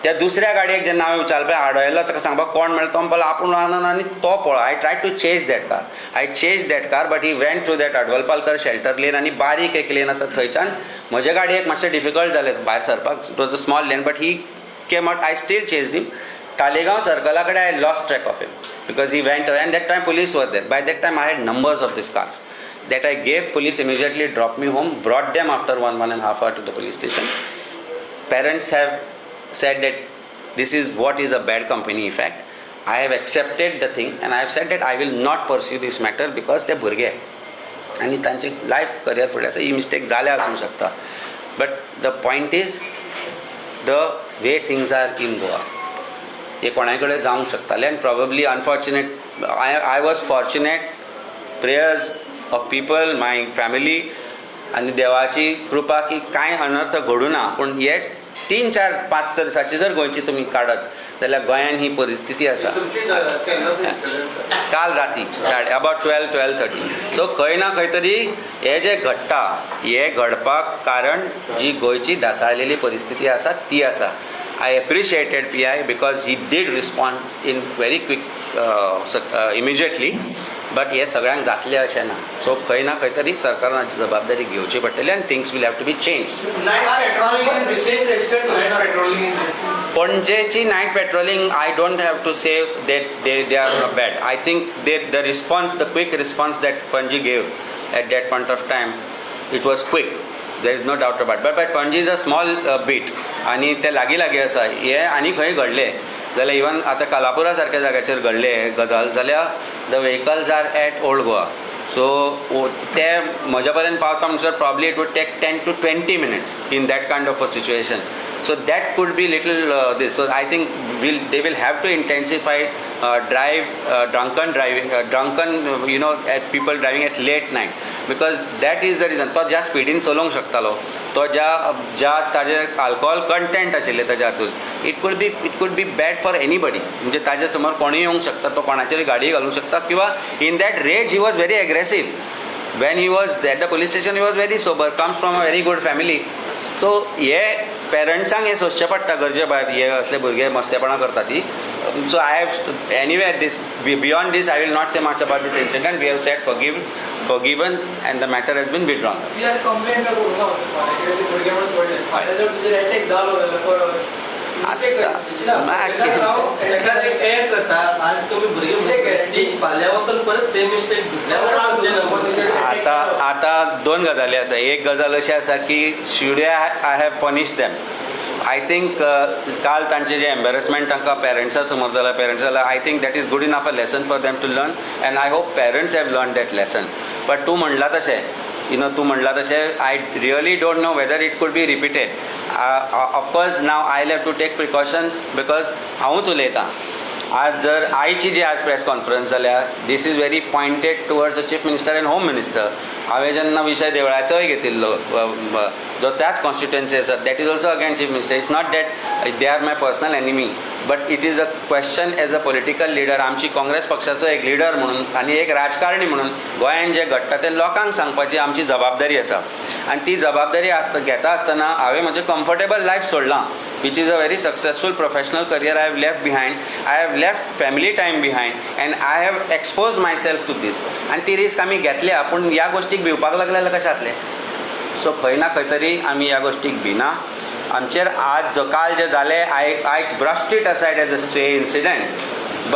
त्या दुसऱ्या गाडयेक जेन्ना हांवें विचारलें आडयलो ताका सांगपाक कोण म्हणलें तो म्हणपाक आपूण रावना आनी तो पळय. I try to change that car. I change that car but he went through that Adwalpalkar shelter lane आनी बारीक एक लेन आसा थंयच्यान म्हजे गाडयेक मातशें डिफिकल्ट जालें भायर सरपाक. It was a small lane but he came out. I still change him. Talegaon circle I lost track of him because he went away and that time police were there. By that time I had numbers of these cars that I gave. Police immediately dropped me home, brought them after 1.5 hour to the police station. Parents have said that this is what is a bad company effect. I have accepted the thing and I have said that I will not pursue this matter because ते भुरगे आणि तांची life career फुडें आसा. ही mistake जाल्या आसूंक शकता. But the point is the way things are in Goa हे कोणाय कडेन जावंक शकतालें आनी probably unfortunate I was fortunate. Prayers of people, my family आनी देवाची कृपा की कांय अनर्थ घडूं ना. पूण हे 3-4-5 दिसाची जर गोंयची तुमी काडत जाल्यार गोंयांत ही परिस्थिती आसा. काल राती अबावट 12:30. सो खंय ना खंय तरी हे जे घडटा हे घडपाक कारण जी गोंयची धासाळलेली परिस्थिती आसा ती आसा. I appreciated PI because he did respond in very quick, immediately. But हे सगळ्यांक जातलें अशें ना. सो खंय ना खंय तरी सरकारान हाची जबाबदारी घेवची पडटली आनी things will have to be changed. पणजेची night patrolling I don't have to say that they are bad. I think the response, the quick response that Panaji gave at that point of time it was quick. There is no doubt about. But Panaji is a small bit आनी ते लागीं आसा. हे आनी खंय घडले जाल्यार even आतां कालापुरा सारक्या जाग्याचेर घडले गजाल जाल्यार the vehicles are at Old Goa. सो ते म्हज्या पर्यंत पावता म्हणसर probably it would take 10 to 20 minutes in that kind of a situation. So that could be little this. So I think they will have to intensify drunken driving, people driving at late night because that is the reason. तो ज्या स्पीडीन चलोवंक शकतालो तो ज्या ताजे alcohol content आशिल्ले ताच्या हातूंत it could B bad for anybody. म्हणजे ताजे समोर कोणूय येवंक शकता, तो कोणाचेर गाडी घालूंक शकता किंवा in that rage he was very aggressive. when he was at the police station he was very sober, comes from a very good family. So हे पेरंट्सांक हे सोंसचें पडटा गरजे भायर हे असले भुरगे मस्तेपणां करता ती. So I have anyway this beyond this I will not say much about this incident. We have said forgiven and the matter has been withdrawn. We are complaint करू ना ते भुरगे मस सोडले. फाटल्या जर तुजे अटॅक जालो जाल्यार परत मिस्टेक आता 2 गजाली आसा. एक गजाल अशी आसा की should I have punish them. I think काल तांचे जे एम्बेरसमेंट तांकां पेरंट्सा समोर जाल्यार पेरंट्स जाल्यार I think that is good enough a lesson for them to learn and I hope parents have learn that lesson. But तूं म्हणला तशें तूं म्हणला तशें I really don't know whether it could be repeated. Of course now I have to take precautions because हांवूच उलयतां आज जर आयची जी आज प्रेस कॉन्फरन्स जाल्या this is very pointed towards the chief minister and home minister. हांवें जेन्ना विशय देवळाचोय घेतिल्लो जो त्याच कॉन्स्टिट्युएन्सी आसा that is also again chief minister. It's not that they are my personal enemy but it is a question as a political leader. आमची काँग्रेस पक्षाचो एक लिडर म्हणून आनी एक राजकारणी म्हणून गोंयांत जे घडटा ते लोकांक सांगपाची आमची जबाबदारी आसा. आनी ती जबाबदारी घेता आसतना हांवें म्हजें कम्फर्टेबल लायफ सोडलां which is a very successful professional career I have left behind. I have left family time behind and I have exposed myself to this. And ती रिस्क आमी घेतल्या पूण ह्या गोष्टीक भिवपाक लागलें कशें जातलें. सो खंय ना खंय तरी आमी ह्या गोष्टीक भिना. आमचेर आज जो काल जे जालें I brushed it aside as a stray incident.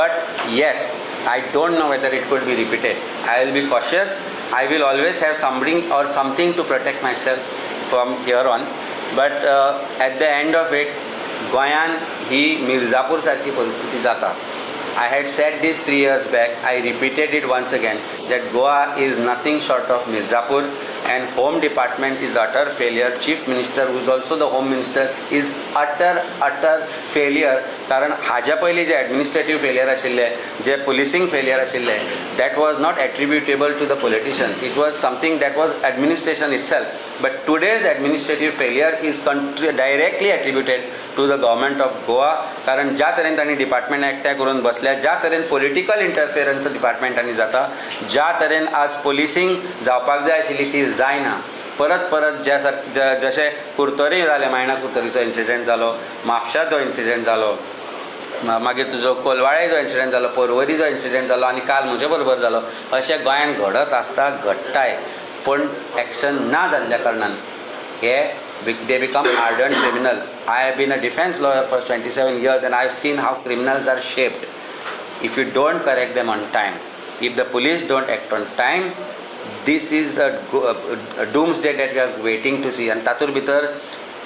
But yes, I don't know whether it could be repeated. I will be cautious. I will always have something to protect myself from here on. But at the end of it, गोंयान ही मिर्झापूर सारकी परिस्थिती जाता. I had said this 3 years back. I repeated it once again that Goa is nothing short of Mirzapur and Home Department is utter failure. Chief Minister, who is also the Home Minister, is utter failure. कारण हाज्या पयलीं जे administrative failure आशिल्ले, जे पुलिसींग failure आशिल्ले, that was not attributable to the politicians. It was something that was administration itself. But today's administrative failure is directly attributed to the government of Goa. कारण ज्या तरेन तांणी डिपार्टमेंट एकठांय करून बसल्या, ज्या तरेन पॉलिटिकल इंटरफियरन्स डिपार्टमेंटांनी जाता, ज्या तरेन आज पुलिसींग जावपाक जाय आशिल्ली ती जायना. परत जशें कुर्तोरी जालें, मायणा कुर्तोरीचो इन्सिडेंट जालो, म्हापशाचो इन्सिडेंट जालो, मागीर तुजो कोलवाळे जो इन्सिडेंट जालो, पर्वरीचो इन्सिडेंट जालो आनी काल म्हजे बरोबर जालो. अशें गोंयांत घडत आसता, घडटाय, पूण एक्शन ना जाल्ल्या कारणान they become hardened criminal. I have been a defense lawyer for 27 years and I have seen how criminals are shaped. If you don't correct them on time, if the police don't act on time, this is a doomsday that we are waiting to see. And tatur bhitar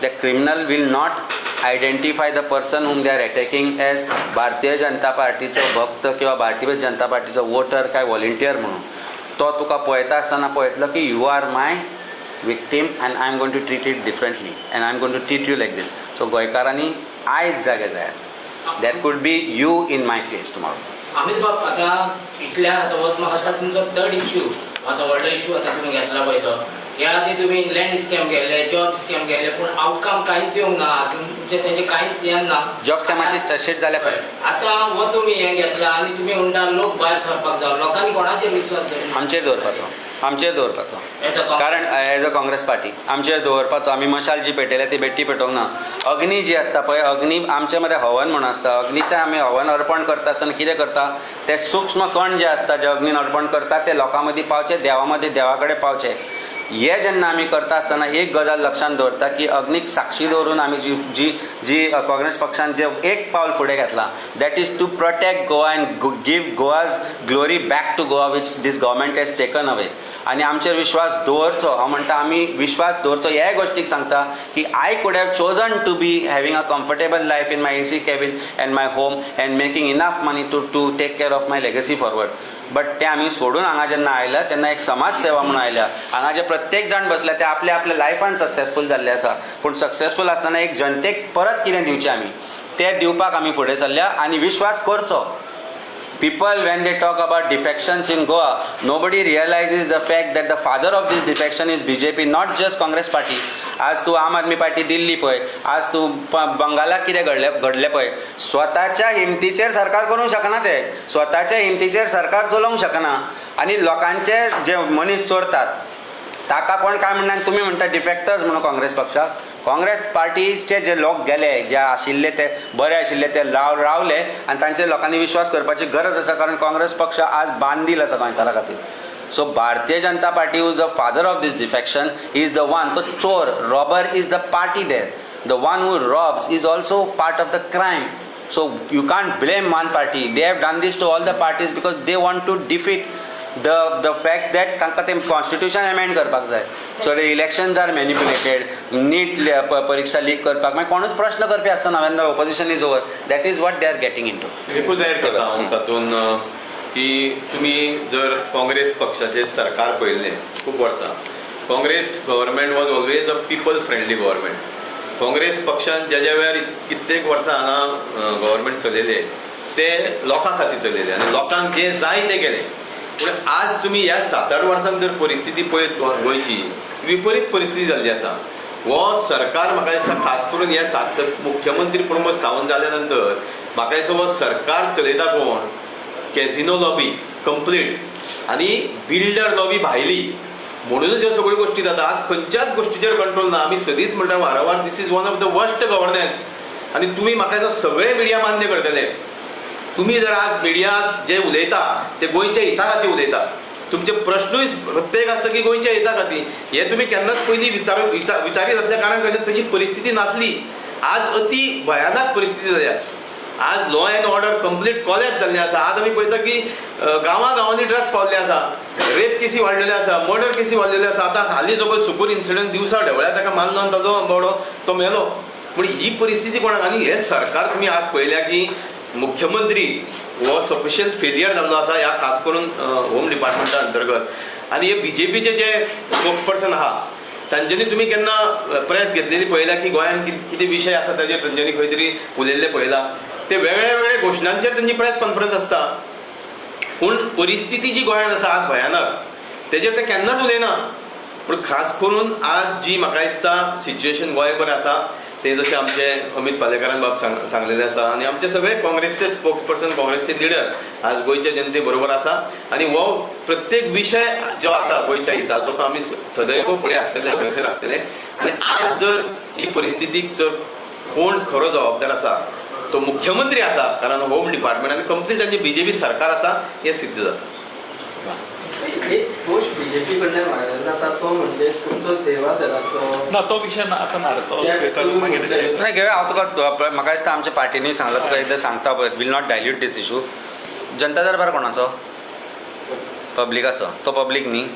the criminal will not identify the person whom they are attacking as Bharatiya Janata Partyचो भक्त किंवा Bharatiya Janata पार्टीचो voter काय volunteer म्हणून. तो तुका पळयता आसतना पळयतलो की you are my victim and I am going to treat it differently and I am going to treat you like this. So गोंयकारांनी आयज जागे जायात. There could be you in my place tomorrow. आम्ही बाब आता इतल्या आता वच म्हाका आसा तुमचो थर्ड इश्यू आता व्हडलो इश्यू आता तुम्ही घेतला पळय तो. ह्या आधी तुम्ही लँड स्कॅम केले, जॉब स्कॅम केले, पूण आउटकम कांयच येवंक ना अजून. म्हणजे तेजे कांयच येना ना. जॉब स्कॅमाची चर्चेट जाल्या पळय. आता हो तुम्ही हे घेतला आनी तुम्ही म्हणटा लोक भायर सरपाक जाय. लोकांनी कोणाचेर विश्वास दवरला? आमचेर दवरपाचो. कारण एज अ काँग्रेस पार्टी आमचेर दवरपाचो. आमी मशाल जी पेटयल्या ती बेट्टी पेटोवंक ना. अग्नी जी आसता पळय, अग्नी आमचे मरे हवन म्हणून आसता. अग्नीचें आमी हवन अर्पण करता आसतना कितें करता, ते सूक्ष्म कण जे आसता जे अग्नीन अर्पण करता ते लोकां मदीं पावचे, देवा कडेन पावचे. हे जेन्ना आमी करता आसतना एक गजाल लक्षांत दवरता की अग्नीक साक्षी दवरून आमी जी काँग्रेस पक्षान जे एक पावल फुडें घेतलां that is to protect Goa and give Goa's glory back to Goa which this government has taken away. आनी आमचेर विश्वास दवरचो. हांव म्हणटा आमी विश्वास दवरचो. ह्या गोश्टीक सांगता की I could have chosen to be having a comfortable life in my AC cabin and my home and making enough money to take care of my legacy forward. But ते आमी सोडून हांगा जेन्ना आयल्या तेन्ना एक समाज सेवा म्हणून आयल्या. हांगा जे प्रत्येक जाण बसल्या ते आपल्या लायफान सक्सेसफूल जाल्ले आसा. पूण सक्सेसफूल आसतना एक जनतेक परत कितें दिवचें आमी ते दिवपाक आमी फुडें सरल्या आनी विश्वास करचो. People, when they talk about defections in Goa, nobody realizes the fact that the father of this defection is BJP, not just Congress party. आज तू आम आदमी पार्टी दिल्ली पळय, आज तू बंगालाक कितें घडलें पळय. स्वताच्या हिमतीचेर सरकार करूंक शकना. ते स्वताच्या हिमतीचेर सरकार चलोवंक शकना आनी लोकांचे जे मनीस चोरतात ताका कोण काय म्हणना. तुमी म्हणटा डिफेक्टर्स म्हणून काँग्रेस पक्षाक. काँग्रेस पार्टीचे जे लोक गेले, जे आशिल्ले ते बरे आशिल्ले ते रावले आनी तांचेर लोकांनी विश्वास करपाची गरज आसा. कारण काँग्रेस पक्ष आज बांदील आसा गोंयकारां खातीर. So Bharatiya Janata Party is the father of this defection is the one. तो चोर, robber is the party there. The one who robs is also part of the crime. So you can't blame one party. They have done this to all the parties because they want to defeat the fact that तांकां ते constitution amend करपाक जाय. So the elections are manipulated. NEET परीक्षा leak करपाक मागीर कोणूच प्रश्न करपी आसना. When the opposition is over that is what they are getting in to. एकूच एड करता हांव तातूंत की तुमी जर काँग्रेस पक्षाचें सरकार पळयलें खूब वर्सां, Congress government was always a people friendly government. Congress पक्षान ज्या वेळार कित्येक वर्सां हांगा गव्हर्मेंट चलयले ते लोकां खातीर चलयले आनी लोकांक जें जाय तें केलें. पूण आज तुमी ह्या 7-8 वर्सांक जर परिस्थिती पळयत गोंयची विपरीत परिस्थिती जाल्ली आसा. हो सरकार म्हाका दिसता खास करून हे मुख्यमंत्री प्रमोद सावंत जाल्या नंतर म्हाका दिसता हो सरकार चलयता कोण कॅझिनो लॉबी कंप्लीट आनी बिल्डर लॉबी भायली म्हणूनच ह्यो सगळ्यो गोश्टी जाता. आज खंयच्याच गोश्टीचेर कंट्रोल ना. आमी सदींच म्हणटा वारंवार this is one of the worst governance. आनी तुमी म्हाका दिसता सगळे मिडिया मान्य करतले. तुमी जर आज मिडिया जे उलयता ते गोंयच्या हिता खातीर उलयता. तुमचे प्रश्नूय प्रत्येक आसता की गोंयच्या हिता खातीर. हे तुमी केन्नाच पयलीं विचारीत आसल्या कारणान कशें तशी परिस्थिती नासली. आज अति भयानक परिस्थिती जाल्या. आज law end order complete collapse जाल्लें आसा. आज आमी पळयता की गांवांनी ड्रग्स पावल्ले आसा, रेप केसी वाडलेल्यो आसा, मर्डर केसी वाडलेल्यो आसा. आतां हालीं जो पळय सुकूर इन्सिडंट दिवसा ढवळ्या ताका मारलो आनी ताजो बावडो तो मेलो. पूण ही परिस्थिती कोणाक आनी हे सरकार तुमी आज पळयल्या की मुख्यमंत्री हो सफिशियंट फेलियर जाल्लो आसा ह्या खास करून होम डिपार्टमेंटा अंतर्गत. आनी हे BJPचे जे स्पोक्सपर्सन आहा तांच्यांनी तुमी केन्ना प्रेस घेतलेली पळयल्या की गोंयांत कितें विशय आसा ताजेर तांच्यांनी खंय तरी उलयल्लें पळयलां. ते वेगळे वेगळे घोशणांचेर तांची प्रेस कॉन्फरन्स आसता. पूण परिस्थिती जी गोंयांत आसा आज भयानक तेजेर ते केन्नाच उलयना. पूण खास करून आज जी म्हाका दिसता सिच्युएशन गोंयभर आसा ते जशें आमचे अमित पालेकरान बाब सांगलेलें आसा आनी आमचे सगळे काँग्रेसचे स्पोक्सपर्सन काँग्रेसचे लिडर आज गोंयच्या जनते बरोबर आसा. आनी हो प्रत्येक विशय जो आसा गोंयच्या हिताचो तो आमी सदैव फुडें आसतले अग्रेसर आसतले. आनी आज जर ही परिस्थितीक जर कोण खरो जबाबदार आसा तो मुख्यमंत्री आसा. कारण होम डिपार्टमेंट आनी कंप्लीट तांचे BJP सरकार आसा हें सिद्ध जाता. एक पोस्ट BJP कडल्यान व्हायरल जाता तो म्हणजे तुमचो सेवा दलाचो ना तो विशय ना आता नाही घेऊया. हांव तुका म्हाका दिसता आमच्या पार्टीनी सांगला तुका एकदां सांगता पळय will not dilute this issue. जनता दरबार कोणाचो? पब्लिकाचो. तो पब्लीक न्ही.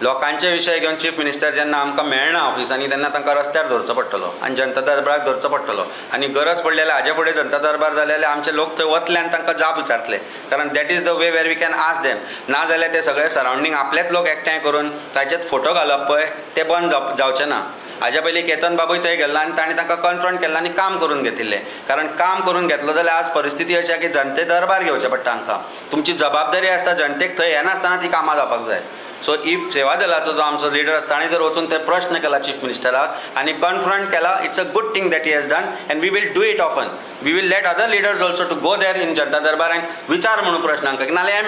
लोकांचे विशय घेवन चीफ मिनिस्टर जेन्ना आमकां मेळना ऑफिसांनी तेन्ना तांकां रस्त्यार धरचो पडटलो आनी जनता दरबाराक धरचो पडटलो. आनी गरज पडली जाल्यार हाजे फुडें जनता दरबार जाले जाल्यार आमचे लोक थंय वतले आनी तांकां जाप विचारतले. कारण that is the way where we can ask them. ना जाल्यार ते सगळे सरावंडींग आपलेच लोक एकठांय करून ताचेच फोटो घालप पळय ते बंद जावचें ना. हाज्या पयलीं केतन बाबूय थंय गेल्लो आनी ताणें तांकां कन्फ्रंट केल्लो आनी काम करून घेतिल्लें. कारण काम करून घेतलो जाल्यार आज परिस्थिती अशी की जनते दरबार घेवचें पडटा हांकां. तुमची जबाबदारी आसता जनतेक थंय येनासतना ती कामां जावपाक जाय. सो इफ सेवा दलाचो जो आमचो लिडर आसा ताणें जर वचून ते प्रश्न केला चीफ मिनिस्टराक आनी कन्फ्रंट केला it's a good thing that he has done and we will do it often. We will let other leaders also to go there in जनता दरबार अँड विचार म्हणून प्रश्नांक. नाल्यार हें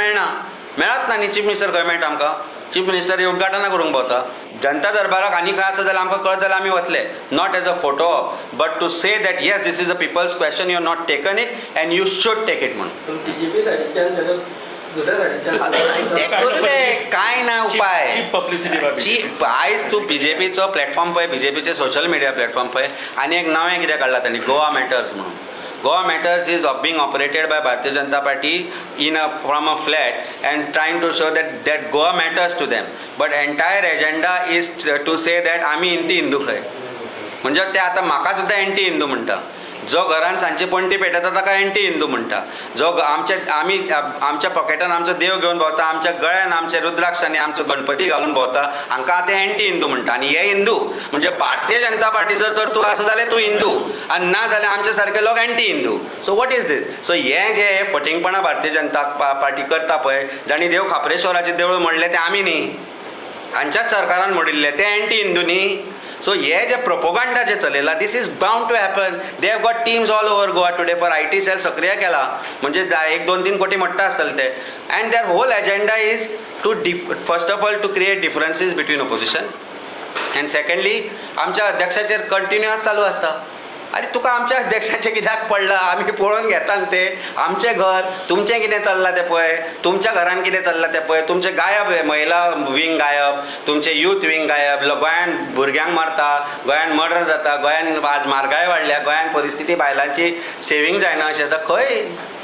मेळत ना न्ही. चीफ मिनिस्टर खंय मेळटा आमकां? चीफ मिनिस्टर ही उद्घाटनां करूंक भोंवता. जनता दरबाराक आनी खंय आसा जाल्यार आमकां कळत जाल्यार आमी वतले. Not as a photo but to say that yes this is a people's question you have not taken it and you should take it म्हणून. BJP सायडीच्यान दुसऱ्या सायडीच्यान काय ना उपाय. पब्लिसिटी आयज तूं BJPचो प्लॅटफॉर्म पळय BJPचे सोशल मिडिया प्लॅटफॉर्म पळय आनी एक नवें कितें काडलां तांणी गोवा मॅटर्स म्हणून. Goa Matters is being operated by Bharatiya Janata Party from a flat and trying to show that Goa matters to them. But entire agenda is to say that आमी anti Hindu खंय. म्हणजे ते आतां म्हाका सुद्दां एंटी हिंदू म्हणटा. जो घरान सांजची पणटी पेटयता ताका एंटी हिंदू म्हणटा. जो आमच्या पॉकेटान आमचो देव घेवन भोंवता, आमच्या गळ्यान आमचे रुद्राक्ष आनी आमचो गणपती घालून भोंवता हांकां ते एंटी हिंदू म्हणटा. आनी हे हिंदू म्हणजे भारतीय जनता पार्टी जर तूं आसा जाल्यार तूं हिंदू आनी ना जाल्यार आमचे सारके लोक anti Hindu. So what is this? So हे जे फटिंगपणां भारतीय जनता पार्टी करता पळय जाणी देव खापरेश्वराचें देवूळ म्हणलें तें आमी न्ही. हांच्याच सरकारान मोडिल्लें ते एंटी हिंदू न्ही. सो हे जे प्रोपोगंडा जे चलयला this is bound to happen. They have got teams all over Goa today for IT cell सक्रिय केला. म्हणजे 1-2-3 कोटी म्हणटा आसतले ते. And their whole agenda is to first of all to create differences between opposition and secondly आमच्या अध्यक्षाचेर continuous चालू आसता. अरे तुका आमच्या अध्यक्षाचें कित्याक पडलां? आमी पळोवन घेता न्ही ते. आमचें घर तुमचें कितें चल्लां तें पळय. तुमच्या घरान कितें चल्लां तें पळय. तुमचें गायब महिला विंग गायब, तुमचें यूथ विंग गायब. गोंयान भुरग्यांक मारता, गोंयान मर्डर जाता, गोंयान आज म्हारगाय वाडल्या, गोंयान परिस्थिती बायलांची सेविंग जायना अशें आसा. खंय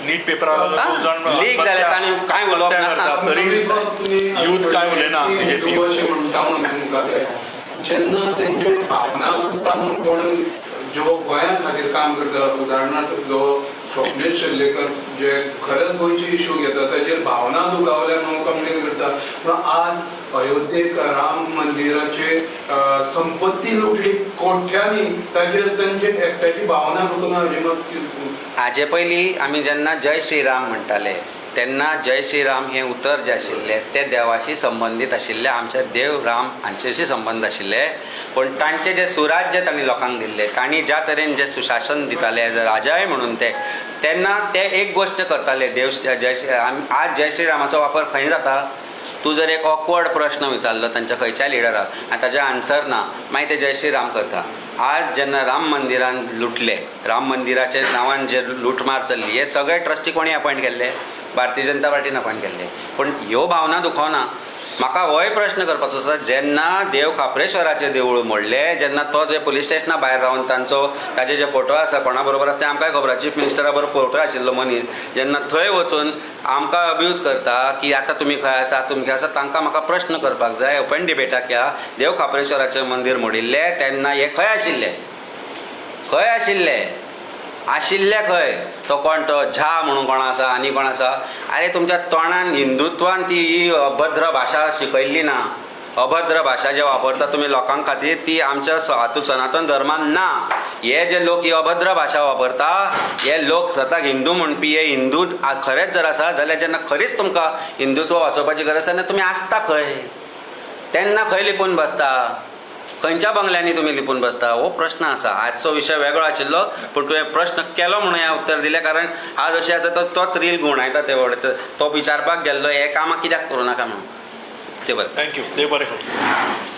लीड पेपरार लीक जाले आनी कांय उलोवप ना. यूथ काय उलयना. जेन्ना तेंच्यो भावना कोण जो गोंया खातीर काम करता, उदाहरणार्थ जो स्वप्नील शेल्लेकर जे खरेंच गोंयचे इश्यू घेता ताचेर भावना दुखावल्यार न्हू कंप्लेन करता. पूण आज अयोध्येक राम मंदिराचे संपत्ती लुटली कोट्यांनी ताचेर तांचे एकट्याची भावना दुखना अजिबात हाजे पयलीं आमी जेन्ना जय श्रीराम म्हणटाले तेन्ना जय श्रीराम हें उतर जें आशिल्लें तें देवाशी संबंदीत आशिल्लें, आमचे देव राम हांचेशी संबंद आशिल्ले. पण तांचें जें सुराज्य तांणी लोकांक दिल्लें, तांणी ज्या तरेन जें सुशासन दिताले राजाय म्हणून तेन्ना ते एक गोश्ट करताले देव आज जय श्रीरामाचो वापर खंय जाता. तूं जर एक ऑकवर्ड प्रश्न विचारलो तांच्या खंयच्याय लिडराक आनी ताचें आन्सर ना, मागीर ते जय श्रीराम करता. आज जेन्ना राम मंदिरान लुटले, राम मंदिराच्या नांवान जे लुटमार चल्ली, हे सगळे ट्रस्टी कोणी अपॉयंट केल्ले? भारतीय जनता पार्टीन अपॉयंट केल्ले. पूण ह्यो भावना दुखोवना. म्हाका होय प्रश्न करपाचो आसा, जेन्ना देव खापरेश्वराचें देवूळ मोडलें, जेन्ना तो जे पुलीस स्टेशना भायर रावन ताचे जे फोटो आसा कोणा बरोबर आसा ते आमकां खबर, चीफ मिनिस्टरा बरोबर फोटो आशिल्लो मनीस, जेन्ना थंय वचून आमकां अब्यूज करता की आतां तुमी खंय आसा, तुमी खंय आसा, तांकां म्हाका प्रश्न करपाक जाय. ओपन डिबेटाक या देव खापरेश्वराचें मंदीर मोडिल्लें तेन्ना हे खंय आशिल्ले? खंय आशिल्ले? आशिल्ले खंय? तो कोण तो झा म्हणून कोण आसा आनी कोण आसा? अरे तुमच्या तोंडान हिंदुत्वान ती अभद्र भाशा शिकयल्ली ना. अभद्र भाशा जे वापरता तुमी लोकां खातीर ती आमच्या हातूंत सनातन धर्मान ना. हे जे लोक ही अभद्र भाशा वापरता, हे लोक स्वताक हिंदू म्हणपी हे हिंदू खरेंच जर आसा जाल्यार जेन्ना खरीच तुमकां हिंदुत्व वाचोवपाची गरज आसा तेन्ना तुमी आसता खंय? तेन्ना खंय लिपून बसता? खंयच्या बंगल्यांनी तुमी लिपून बसता? हो प्रश्न आसा. आजचो विशय वेगळो आशिल्लो, पूण तुवें प्रश्न केलो म्हणून हांवें उत्तर दिलें, कारण आज अशें आसा तोच रील गुणायता ते व्हड तो विचारपाक गेल्लो हे कामां कित्याक करूं नाका म्हणून. ते बरें. थँक्यू. देव बरें करूं.